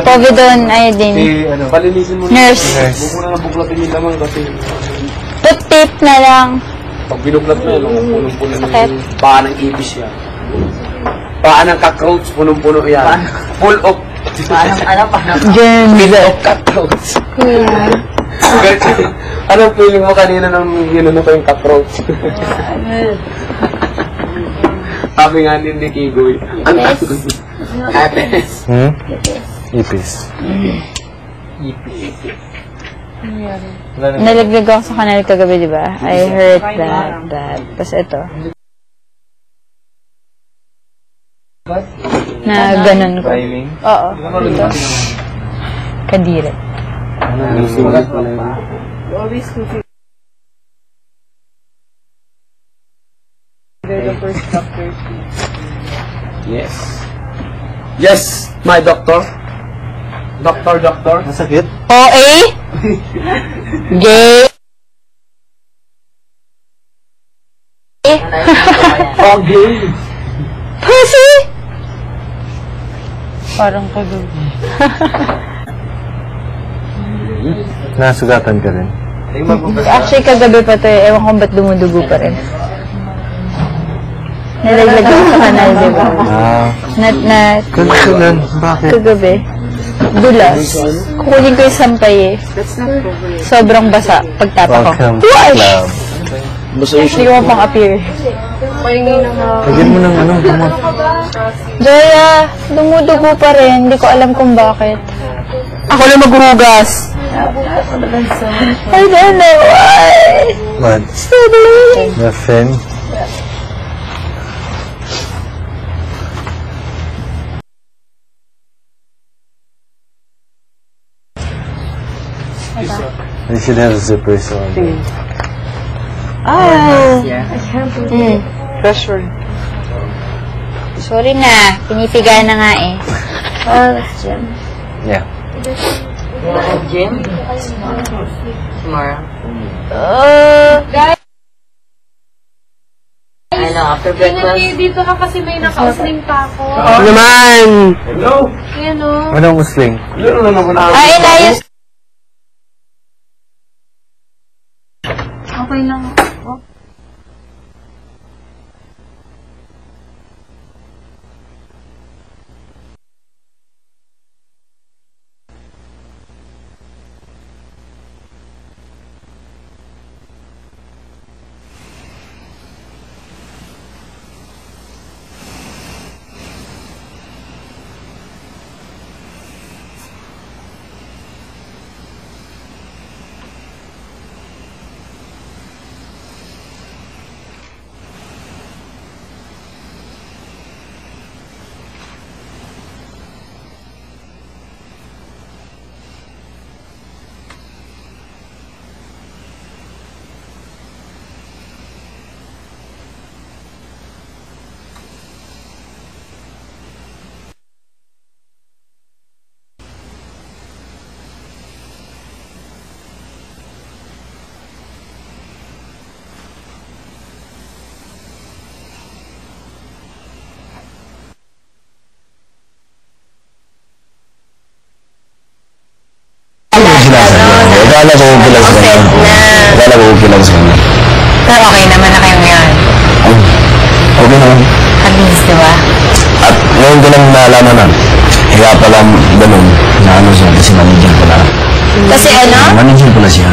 Povidone iodine. Palinisin mo. Nurse. Huwag mo na buklatin yung lamang kasi Toothpick na lang. pag binuklat mo yan, punong-puno na yung paa ng ibis yan. Paa ng cockroach, punong-puno yan. Full of Germs. full of cockroach. Anong feeling mo kanina nang ginano ko yung cockroach? Sabi nga ni Kigoy. Ang Ipis. Ipis. Nalaglag ako sa kanal kagabi, di ba? I heard that. Tapos ito. Na ganun ko. Oo. Ito. Kadire. Always cooking. They're the first doctors. Yes. Yes, my doctor. Doctor. Masakit? OA? Gay? Okay. Pussy? Parang kagabi. Nasugatan ka rin. Actually, kagabi pa to eh. Ewan kong ba't dumudugo pa rin. Nalaglag ako sa kanal, di ba? Kagalan. Bakit? Kagabi. Dulas. Kukunin ko yung sampay eh. Sobrang basa pagtapa ko. Welcome to the club. Hindi ko mapang-appear. Lagyan mo ng ano, gamot. Joya, dumudugo pa rin. Hindi ko alam kung bakit. Ako na maghuhugas. I don't know why. What? Steady. Nothing. You should have zippers on. Pressure. Sorry na. Pinipiga na nga eh. Yeah. Gym? Tomorrow. Guys! I know, after breakfast. Dito ka kasi may naka-usling pa ako. Naman! Hello. Ayan o. Anong musling? Ano na naman ako? Ay, inayos. Okay lang. Oh. Akala ko upilang sa kanya. Akala ko upilang sa kanya. Pero okay naman na kayo ngayon. Okay naman. At least, di ba? At ngayon ko lang naalaman na. Kaya pala ganun na ano siya kasi manager pala. Kasi ano? Manager pala siya.